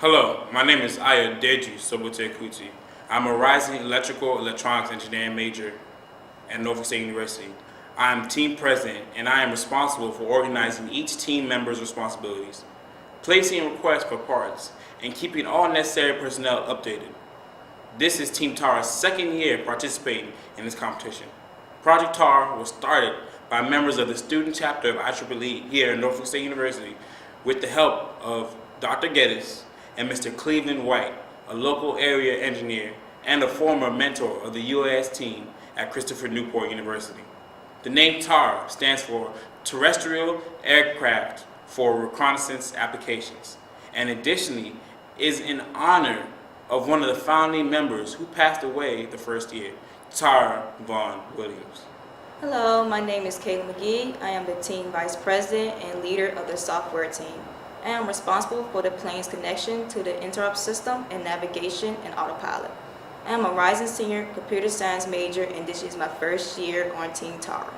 Hello, my name is Ayodeji Sobote Kuti. I'm a rising electrical electronics engineering major at Norfolk State University. I am team president and I am responsible for organizing each team member's responsibilities, placing requests for parts, and keeping all necessary personnel updated. This is Team Tara's second year participating in this competition. Project Tara was started by members of the student chapter of IEEE here at Norfolk State University with the help of Dr. Geddes and Mr. Cleveland White, a local area engineer and a former mentor of the UAS team at Christopher Newport University. The name TAR stands for Terrestrial Aircraft for Reconnaissance Applications, and additionally is in honor of one of the founding members who passed away the first year, Tara Vaughn Williams. Hello, my name is Kayla McGee. I am the team vice president and leader of the software team. I am responsible for the plane's connection to the interrupt system and navigation and autopilot. I am a rising senior computer science major and this is my first year on Team Tara.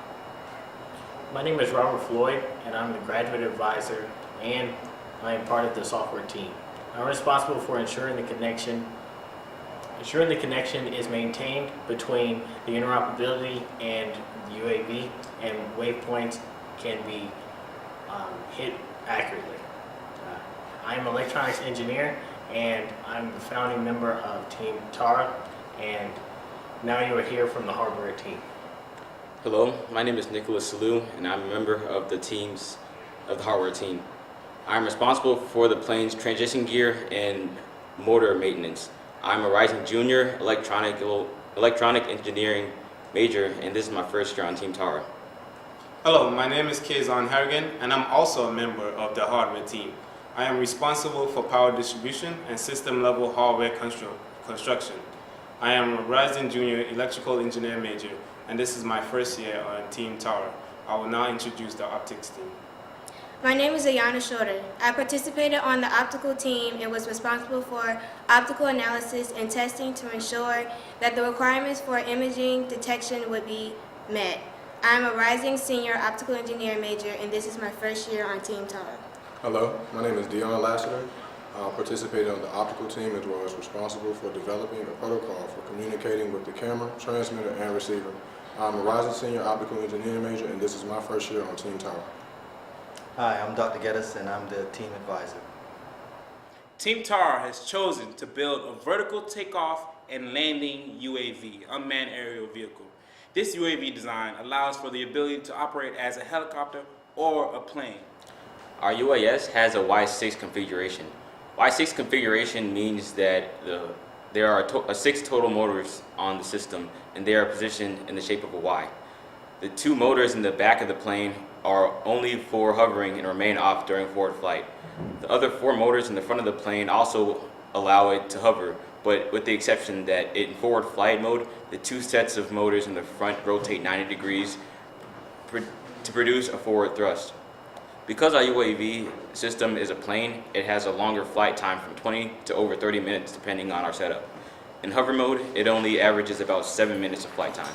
My name is Robert Floyd and I'm the graduate advisor and I am part of the software team. I'm responsible for ensuring the connection is maintained between the interoperability and the UAV and waypoints can be hit accurately. I'm an electronics engineer and I'm the founding member of Team Tara, and now you are here from the hardware team. Hello, my name is Nicholas Salou and I'm a member of the hardware team. I'm responsible for the plane's transition gear and motor maintenance. I'm a rising junior electronic engineering major and this is my first year on Team Tara. Hello, my name is Kazon Harrigan and I'm also a member of the hardware team. I am responsible for power distribution and system-level hardware construction. I am a rising junior electrical engineer major, and this is my first year on Team Tara. I will now introduce the optics team. My name is Ayana Schroeder. I participated on the optical team and was responsible for optical analysis and testing to ensure that the requirements for imaging detection would be met. I am a rising senior optical engineer major, and this is my first year on Team Tara. Hello, my name is Dion Lassiter. I participated on the optical team as well as responsible for developing a protocol for communicating with the camera, transmitter, and receiver. I'm a rising senior optical engineering major and this is my first year on Team Tara. Hi, I'm Dr. Geddes and I'm the team advisor. Team Tara has chosen to build a vertical takeoff and landing UAV, unmanned aerial vehicle. This UAV design allows for the ability to operate as a helicopter or a plane. Our UAS has a Y6 configuration. Y6 configuration means that there are 6 total motors on the system and they are positioned in the shape of a Y. The 2 motors in the back of the plane are only for hovering and remain off during forward flight. The other 4 motors in the front of the plane also allow it to hover, but with the exception that in forward flight mode, the 2 sets of motors in the front rotate 90 degrees to produce a forward thrust. Because our UAV system is a plane, it has a longer flight time from 20 to over 30 minutes depending on our setup. In hover mode, it only averages about 7 minutes of flight time.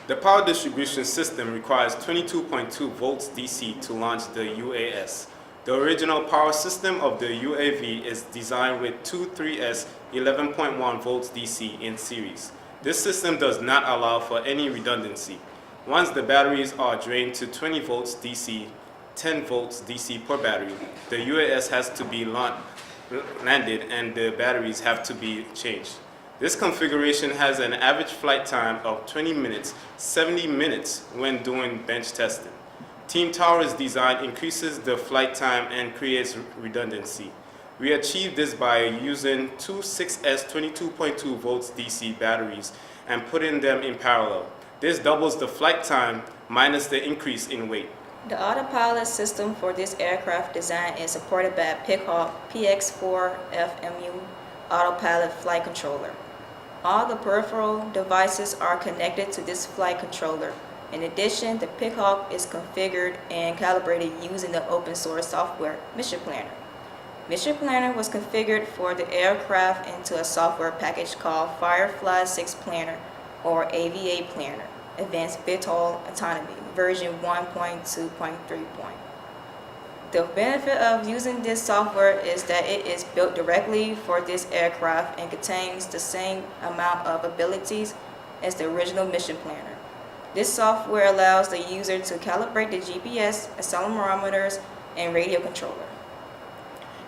The power distribution system requires 22.2 volts DC to launch the UAS. The original power system of the UAV is designed with two 3S 11.1 volts DC in series. This system does not allow for any redundancy. Once the batteries are drained to 20 volts DC, 10 volts DC per battery, the UAS has to be landed and the batteries have to be changed. This configuration has an average flight time of 20 minutes, 70 minutes when doing bench testing. Team Tara's design increases the flight time and creates redundancy. We achieve this by using two 6S 22.2 volts DC batteries and putting them in parallel. This doubles the flight time minus the increase in weight. The autopilot system for this aircraft design is supported by a Pickhawk PX4 FMU autopilot flight controller. All the peripheral devices are connected to this flight controller. In addition, the Pickhawk is configured and calibrated using the open source software Mission Planner. Mission Planner was configured for the aircraft into a software package called Firefly 6 Planner or AVA Planner, Advanced VTOL Autonomy, version 1.2.3. The benefit of using this software is that it is built directly for this aircraft and contains the same amount of abilities as the original mission planner. This software allows the user to calibrate the GPS, accelerometers, and radio controller.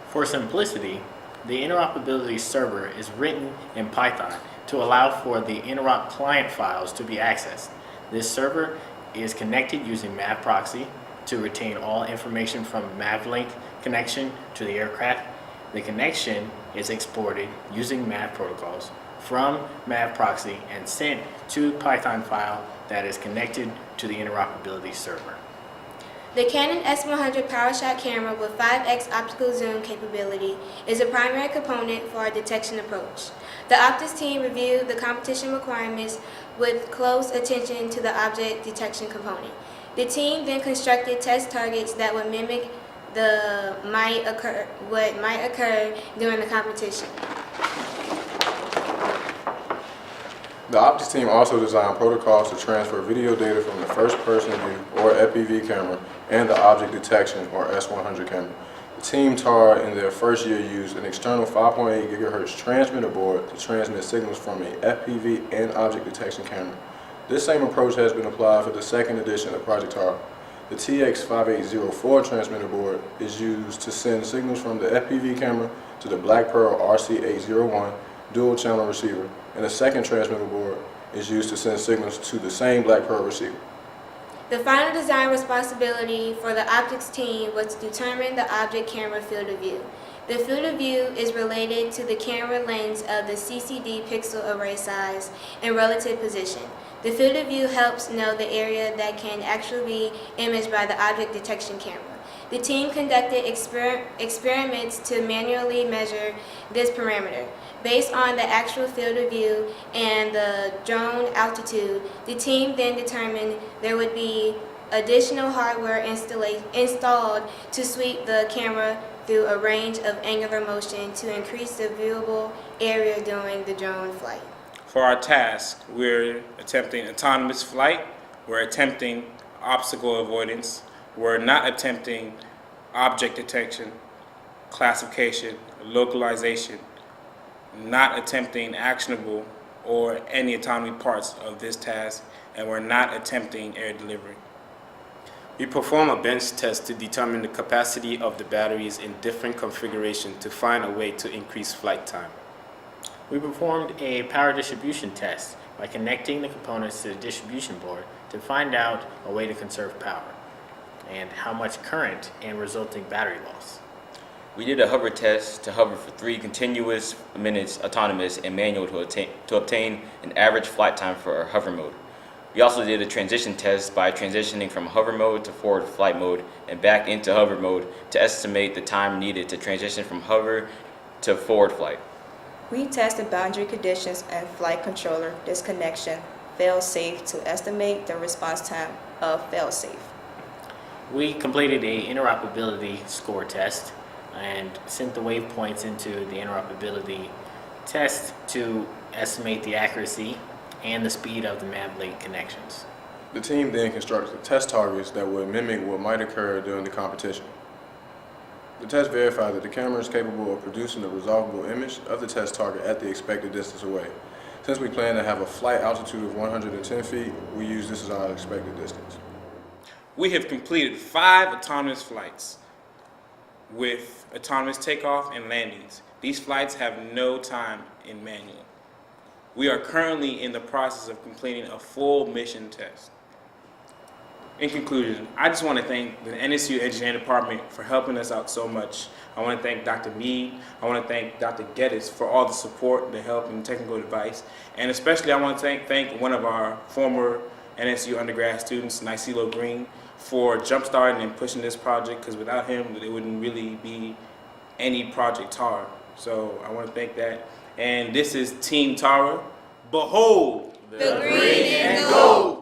For simplicity, the interoperability server is written in Python to allow for the interop client files to be accessed. This server is connected using MAV proxy to retain all information from MAVLink connection to the aircraft. The connection is exported using MAV protocols from MAV proxy and sent to the Python file that is connected to the interoperability server. The Canon S100 PowerShot camera with 5x optical zoom capability is a primary component for our detection approach. The optics team reviewed the competition requirements with close attention to the object detection component. The team then constructed test targets that would mimic what might occur during the competition. The optics team also designed protocols to transfer video data from the first-person view, or FPV camera, and the object detection, or S100 camera. The team TAR in their first year used an external 5.8 GHz transmitter board to transmit signals from a FPV and object detection camera. This same approach has been applied for the second edition of Project TAR. The TX5804 transmitter board is used to send signals from the FPV camera to the Black Pearl RC801 dual channel receiver, and the second transmitter board is used to send signals to the same Black Pearl receiver. The final design responsibility for the optics team was to determine the object camera field of view. The field of view is related to the camera lens of the CCD pixel array size and relative position. The field of view helps know the area that can actually be imaged by the object detection camera. The team conducted experiments to manually measure this parameter. Based on the actual field of view and the drone altitude, the team then determined there would be additional hardware installed to sweep the camera through a range of angular motion to increase the viewable area during the drone flight. For our task, we're attempting autonomous flight, we're attempting obstacle avoidance, we're not attempting object detection, classification, localization, not attempting actionable or any autonomy parts of this task, and we're not attempting air delivery. We perform a bench test to determine the capacity of the batteries in different configurations to find a way to increase flight time. We performed a power distribution test by connecting the components to the distribution board to find out a way to conserve power and how much current and resulting battery loss. We did a hover test to hover for 3 continuous minutes autonomous and manual to obtain an average flight time for our hover mode. We also did a transition test by transitioning from hover mode to forward flight mode and back into hover mode to estimate the time needed to transition from hover to forward flight. We tested boundary conditions and flight controller disconnection fail-safe to estimate the response time of fail-safe. We completed a interoperability score test and sent the waypoints into the interoperability test to estimate the accuracy and the speed of the MAVLink connections. The team then constructed test targets that would mimic what might occur during the competition. The test verified that the camera is capable of producing a resolvable image of the test target at the expected distance away. Since we plan to have a flight altitude of 110 feet, we use this as our expected distance. We have completed 5 autonomous flights with autonomous takeoff and landings. These flights have no time in manual. We are currently in the process of completing a full mission test. In conclusion, I just want to thank the NSU Engineering Department for helping us out so much. I want to thank Dr. Mead. I want to thank Dr. Geddes for all the support, the help, and technical advice. And especially I want to thank one of our former NSU undergrad students, Nicelo Green, for jumpstarting and pushing this project, because without him, there wouldn't really be any Project TAR. So I want to thank that. And this is Team Tara. Behold The green and gold.